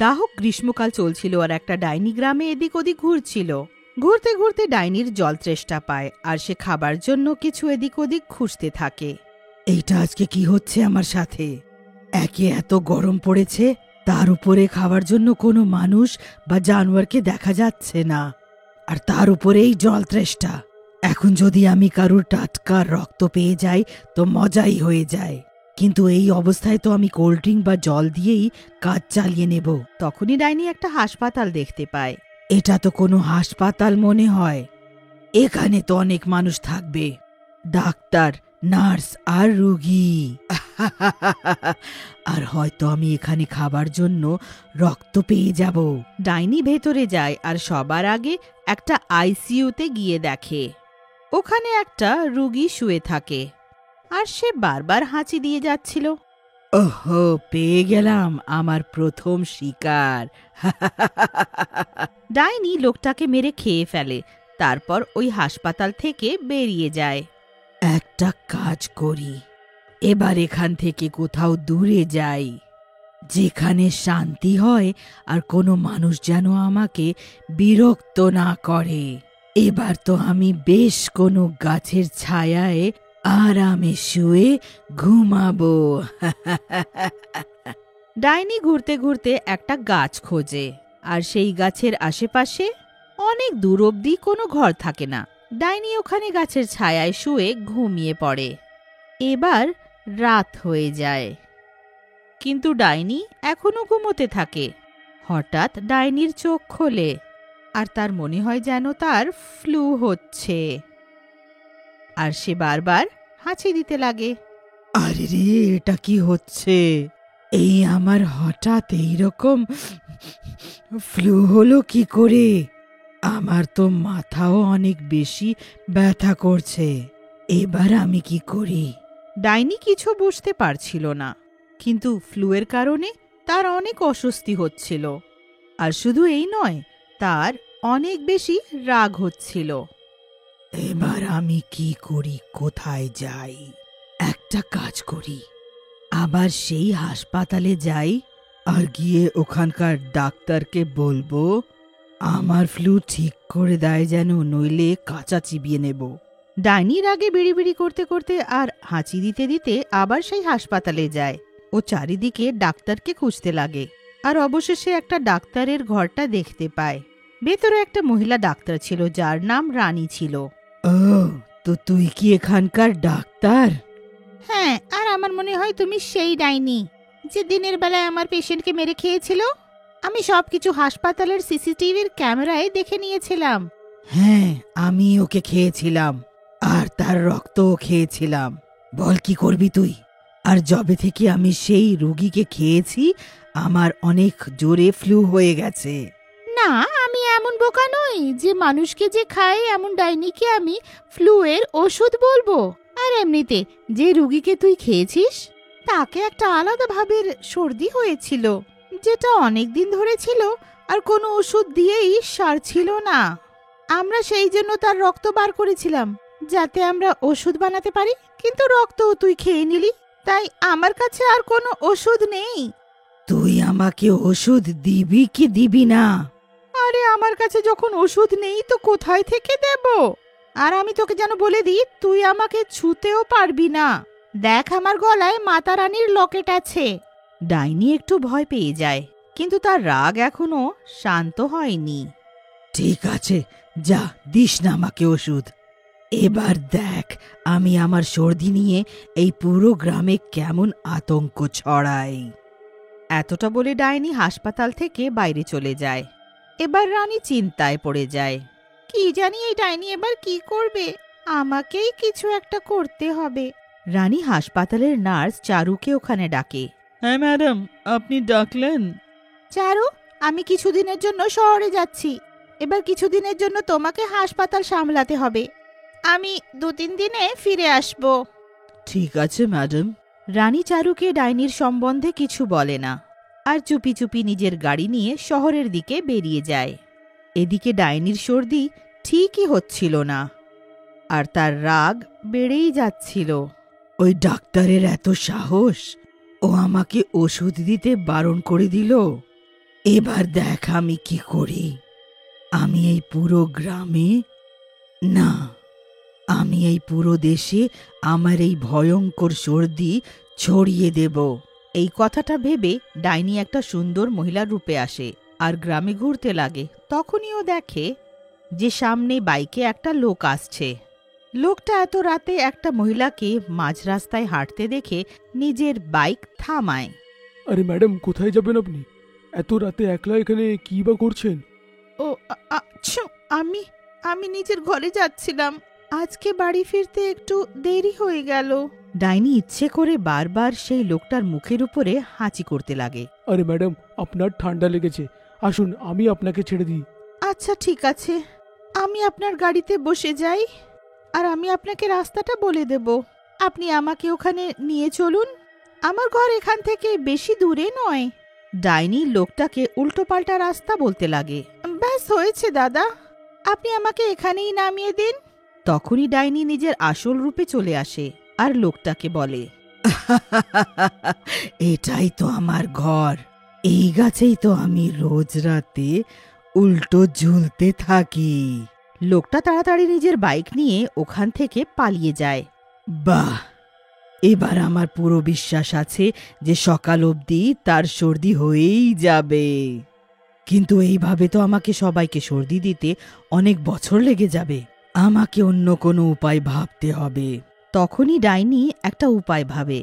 দাহক গ্রীষ্মকাল চলছিল আর একটা ডাইনি গ্রামে এদিক ওদিক ঘুরছিল। ঘুরতে ঘুরতে ডাইনির জল তৃষ্ণা পায় আর সে খাবার জন্য কিছু এদিক ওদিক খুঁজতে থাকে। এইটা আজকে কি হচ্ছে আমার সাথে? একে এত গরম পড়েছে, তার উপরে খাবার জন্য কোনো মানুষ বা জানোয়ারকে দেখা যাচ্ছে না, আর তার উপরেই জল তৃষ্ণা। এখন যদি আমি কারুর টাটকা রক্ত পেয়ে যাই তো মজাই হয়ে যায়, কিন্তু এই অবস্থায় তো আমি কোল্ড ড্রিঙ্ক বা জল দিয়েই কাজ চালিয়ে নেব। তখনই ডাইনি একটা হাসপাতাল দেখতে পায়। এটা তো কোনো হাসপাতাল মনে হয়, এখানে তো অনেক মানুষ থাকবে, ডাক্তার, নার্স আর রোগী। আর হয়তো আমি এখানে খাবার জন্য রক্ত পেয়ে যাব। ডাইনি ভেতরে যায় আর সবার আগে একটা আইসিইউতে গিয়ে দেখে ওখানে একটা রোগী শুয়ে থাকে আর সে বারবার হাঁচি দিয়ে যাচ্ছিল। ওহো, পেয়ে গেলাম আমার প্রথম শিকার। ডাইনি লোকটাকে মেরে খেয়ে ফেলে, তারপর ওই হাসপাতাল থেকে বেরিয়ে যায়। একটা কাজ করি, এবার এখান থেকে কোথাও দূরে যাই, যেখানে শান্তি হয় আর কোনো মানুষ যেন আমাকে বিরক্ত না করে। এবার তো আমি বেশ কোনো গাছের ছায়ায় আরামে শুয়ে ঘুমাবো। ডাইনি ঘুরতে ঘুরতে একটা গাছ খোঁজে আর সেই গাছের আশেপাশে অনেক দূর অবধি কোনো ঘর থাকে না। ডাইনি ওখানে গাছের ছায়ায় শুয়ে ঘুমিয়ে পড়ে। এবার রাত হয়ে যায়, কিন্তু ডাইনি এখনো ঘুমোতে থাকে। হঠাৎ ডাইনির চোখ খোলে আর তার মনে হয় যেন তার ফ্লু হচ্ছে, আর সে বারবার হাঁচি দিতে লাগে। আরে রে, এটা কি হচ্ছে? এই আমার হঠাৎ এইরকম ফ্লু হলো কি করে? আমার তো মাথাও অনেক বেশি ব্যথা করছে, এবার আমি কি করি? ডাইনি কিছু বুঝতে পারছিল না, কিন্তু ফ্লুয়ের কারণে তার অনেক অস্বস্তি হচ্ছিল। আর শুধু এই নয়, তার অনেক বেশি রাগ হচ্ছিল। এবার আমি কি করি, কোথায় যাই? একটা কাজ করি, আবার সেই হাসপাতালে যাই আর গিয়ে ওখানকার ডাক্তারকে বলবো আমার ফ্লু ঠিক করে দেয় যেন, নইলে কাঁচা চিবিয়ে নেব। ডাইনি রাগে বিড়িবিড়ি করতে করতে আর হাঁচি দিতে দিতে আবার সেই হাসপাতালে যায়। ও চারিদিকে ডাক্তারকে খুঁজতে লাগে আর অবশেষে একটা ডাক্তারের ঘরটা দেখতে পায়। ভেতরে একটা মহিলা ডাক্তার ছিল যার নাম রানী ছিল। ও, তো তুই কি এখানকার ডাক্তার? হ্যাঁ, আর আমার মনে হয় তুমি সেই ডাইনি যে দিনের বেলায় আমার পেশেন্টকে মেরে খেয়েছিল। আমি সবকিছু হাসপাতালের সিসিটিভির ক্যামেরায় দেখে নিয়েছিলাম। হ্যাঁ, আমি ওকে খেয়েছিলাম আর তার রক্তও খেয়েছিলাম। বল কি করবি তুই? আর যবে থেকে আমি সেই রোগীকে খেয়েছি আমার অনেক জোরে ফ্লু হয়ে গেছে। না, আমি এমন বোকা নই যে মানুষকে যে খায় এমন ডাইনিকে আমি ফ্লুয়ের ওষুধ বলবো। আর এমনিতে যে রুগীকে তুই খেয়েছিস তাকে একটা আলাদা ভাবের সর্দি হয়েছিল, যেটা অনেক দিন ধরে ছিল আর কোনো ওষুধ দিয়েই সারছিল না। আমরা সেই জন্য তার রক্ত বার করেছিলাম যাতে আমরা ওষুধ বানাতে পারি, কিন্তু রক্তও তুই খেয়ে নিলি, তাই আমার কাছে আর কোনো ওষুধ নেই। তুই আমাকে ওষুধ দিবি কি দিবি না? আরে আমার কাছে যখন ওষুধ নেই তো কোথায় থেকে দেব? আর আমি তোকে যেন বলে দিই, তুই আমাকে ছুঁতেও পারবি না। দেখ, আমার গলায় মাতা রানীর লকেট আছে। ডাইনি একটু ভয় পেয়ে যায়, কিন্তু তার রাগ এখনো শান্ত হয়নি। ঠিক আছে, যা, দিস না আমাকে ওষুধ। এবার দেখ আমি আমার সর্দি নিয়ে এই পুরো গ্রামে কেমন আতঙ্ক ছড়াই। এতটা বলে ডাইনি হাসপাতাল থেকে বাইরে চলে যায়। এবার রানী চিন্তায় পড়ে যায়। কি জানি এই ডাইনি এবার কি করবে, আমাকেই কিছু একটা করতে হবে। রানী হাসপাতালের নার্স চারুকে ওখানে ডাকে। হ্যাঁ ম্যাডাম, আপনি ডাকলেন? চারু, আমি কিছুদিনের জন্য শহরে যাচ্ছি। এবার কিছুদিনের জন্য তোমাকে হাসপাতাল সামলাতে হবে। আমি 2-3 দিনে ফিরে আসব। ঠিক আছে ম্যাডাম। রানী চারুকে ডাইনির সম্বন্ধে কিছু বলে না আর চুপি চুপি নিজের গাড়ি নিয়ে শহরের দিকে বেরিয়ে যায়। এদিকে ডাইনির সর্দি ঠিকই হচ্ছিল না আর তার রাগ বেড়েই যাচ্ছিল। ওই ডাক্তারের এত সাহস, ও আমাকে ওষুধ দিতে বারণ করে দিল। এবার দেখ আমি কি করি। আমি এই পুরো গ্রামে, না, আমি এই পুরো দেশে আমার এই ভয়ঙ্কর সর্দি ছড়িয়ে দেব। এই কথাটা ভেবে ডাইনি একটা সুন্দর মহিলার রূপে আসে আর গ্রামে ঘুরতে লাগে। তখনই ও দেখে যে সামনে বাইকে একটা লোক আসছে। লোকটা এত রাতে একটা মহিলাকে মাঝ রাস্তায় হাঁটতে দেখে নিজের বাইক থামায়। আরে ম্যাডাম, কোথায় যাবেন আপনি? এত রাতে একলা এখানে কি বা করছেন? ও আমি আমি নিজের ঘরে যাচ্ছিলাম। আজকে বাড়ি ফিরতে একটু দেরি হয়ে গেল। ডাইনি ইচ্ছে করে বারবার সেই লোকটার মুখের উপরে হাঁচি করতে লাগে। আরে ম্যাডাম, আপনার ঠান্ডা লেগেছে, আসুন আমি আপনাকে ছেড়ে দিই। আচ্ছা ঠিক আছে, আমি আপনার গাড়িতে বসে যাই আর আমি আপনাকে রাস্তাটা বলে দেব। আপনি আমাকে ওখানে নিয়ে চলুন, আমার ঘর এখান থেকে বেশি দূরে নয়। ডাইনি লোকটাকে উল্টোপাল্টা রাস্তা বলতে লাগে। ব্যাস হয়েছে দাদা, আপনি আমাকে এখানেই নামিয়ে দিন। তখনই ডাইনি নিজের আসল রূপে চলে আসে আর লোকটাকে বলে, এটাই তো আমার ঘর, এই গাছেই তো আমি রোজ রাতে উল্টো ঝুলতে থাকি। লোকটা তাড়াতাড়ি নিজের বাইক নিয়ে ওখান থেকে পালিয়ে যায়। বাহ, এবার আমার পুরো বিশ্বাস আছে যে সকাল অবধি তার সর্দি হয়েই যাবে। কিন্তু এইভাবে তো আমাকে সবাইকে সর্দি দিতে অনেক বছর লেগে যাবে। আমাকে অন্য কোনো উপায় ভাবতে হবে। তখনই ডাইনি একটা উপায় ভাবে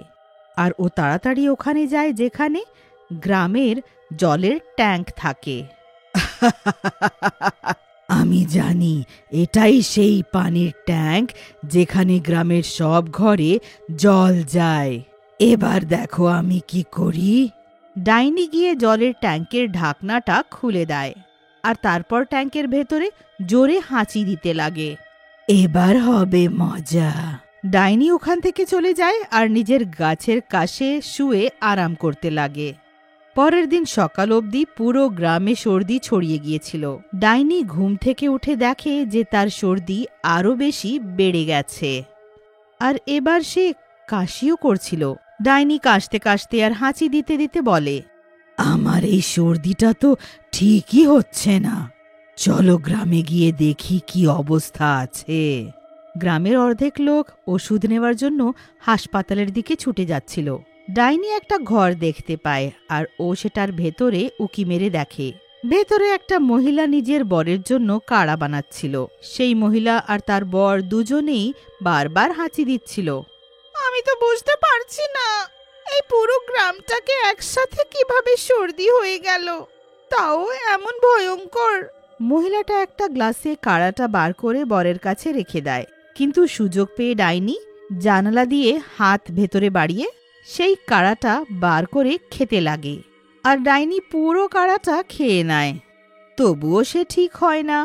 আর ও তাড়াতাড়ি ওখানে যায় যেখানে গ্রামের জলের ট্যাঙ্ক থাকে। আমি জানি এটাই সেই পানির ট্যাঙ্ক যেখানে গ্রামের সব ঘরে জল যায়। এবার দেখো আমি কি করি। ডাইনি গিয়ে জলের ট্যাঙ্কের ঢাকনাটা খুলে দেয় আর তারপর ট্যাঙ্কের ভেতরে জোরে হাঁচি দিতে লাগে। এবার হবে মজা। ডাইনি ওখান থেকে চলে যায় আর নিজের গাছের কাছে শুয়ে আরাম করতে লাগে। পরের দিন সকাল অবধি পুরো গ্রামে সর্দি ছড়িয়ে গিয়েছিল। ডাইনি ঘুম থেকে উঠে দেখে যে তার সর্দি আরো বেশি বেড়ে গেছে আর এবার সে কাশিও করছিল। ডাইনি কাশতে কাশতে আর হাঁচি দিতে দিতে বলে, আমার এই সর্দিটা তো ঠিকই হচ্ছে না। চলো গ্রামে গিয়ে দেখি কি অবস্থা আছে। গ্রামের অর্ধেক লোক ওষুধ নেওয়ার জন্য হাসপাতালের দিকে ছুটে যাচ্ছিল। ডাইনি একটা ঘর দেখতে পায় আর ও সেটার ভেতরে উকি মেরে দেখে ভেতরে একটা মহিলা নিজের বরের জন্য কাড়া বানাচ্ছিল। সেই মহিলা আর তার বর দুজনেই বারবার হাঁচি দিচ্ছিল। আমি তো বুঝতে পারছি না এই পুরো গ্রামটাকে একসাথে কিভাবে সর্দি হয়ে গেল, তাও এমন ভয়ঙ্কর। মহিলাটা একটা গ্লাসে কাড়াটা বার করে বরের কাছে রেখে দেয়, কিন্তু সুযোগ পেয়ে ডাইনি জানালা দিয়ে হাত ভেতরে বাড়িয়ে সেই কাড়াটা বার করে খেতে লাগে আর ডাইনি পুরো কাড়াটা খেয়ে নেয়। তবুও সে ঠিক হয় না।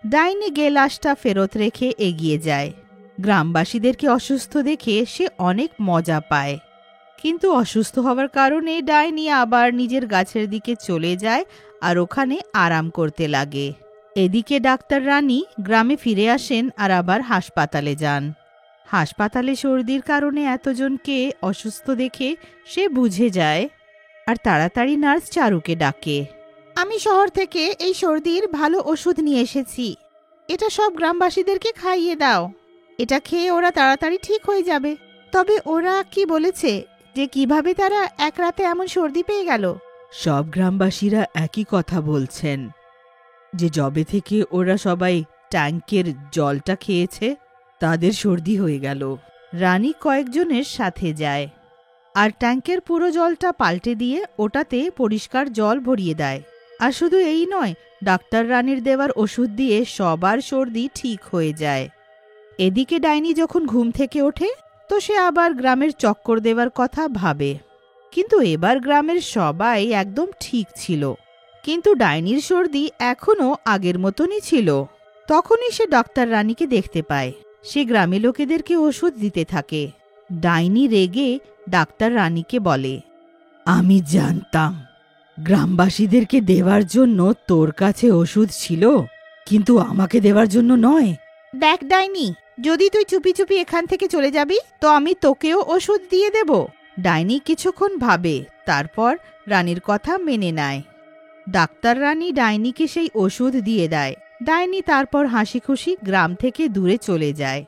ডাইনি গেলাসটা ফেরত রেখে এগিয়ে যায়। গ্রামবাসীদেরকে অসুস্থ দেখে সে অনেক মজা পায়, কিন্তু অসুস্থ হওয়ার কারণে ডাইনি আবার নিজের গাছের দিকে চলে যায় আর ওখানে আরাম করতে লাগে। এদিকে ডাক্তার রানী গ্রামে ফিরে আসেন আর আবার হাসপাতালে যান। হাসপাতালে সর্দির কারণে এতজনকে অসুস্থ দেখে সে বুঝে যায় আর তাড়াতাড়ি নার্স চারুকে ডাকে। আমি শহর থেকে এই সর্দির ভালো ওষুধ নিয়ে এসেছি, এটা সব গ্রামবাসীদেরকে খাইয়ে দাও। এটা খেয়ে ওরা তাড়াতাড়ি ঠিক হয়ে যাবে। তবে ওরা কি বলেছে যে কিভাবে তারা এক রাতে এমন সর্দি পেয়ে গেল? সব গ্রামবাসীরা একই কথা বলছেন, যে যবে থেকে ওরা সবাই ট্যাঙ্কের জলটা খেয়েছে তাদের সর্দি হয়ে গেল। রানী কয়েকজনের সাথে যায় আর ট্যাঙ্কের পুরো জলটা পাল্টে দিয়ে ওটাতে পরিষ্কার জল ভরিয়ে দেয়। আর শুধু এই নয়, ডাক্তার রানীর দেওয়ার ওষুধ দিয়ে সবার সর্দি ঠিক হয়ে যায়। এদিকে ডাইনি যখন ঘুম থেকে ওঠে তো সে আবার গ্রামের চক্কর দেওয়ার কথা ভাবে, কিন্তু এবার গ্রামের সবাই একদম ঠিক ছিল, কিন্তু ডাইনির সর্দি এখনও আগের মতনই ছিল। তখনই সে ডাক্তার রানীকে দেখতে পায়। সে গ্রামে লোকেদেরকে ওষুধ দিতে থাকে। ডাইনি রেগে ডাক্তার রানীকে বলে, আমি জানতাম গ্রামবাসীদেরকে দেওয়ার জন্য তোর কাছে ওষুধ ছিল, কিন্তু আমাকে দেওয়ার জন্য নয়। দেখ ডাইনি, যদি তুই চুপি চুপি এখান থেকে চলে যাবি তো আমি তোকেও ওষুধ দিয়ে দেব। ডাইনি কিছুক্ষণ ভাবে, তারপর রানীর কথা মেনে নেয়। ডাক্তার রানী ডাইনিকে সেই ওষুধ দিয়ে দেয়। ডাইনি তারপর হাসি খুশি গ্রাম থেকে দূরে চলে যায়।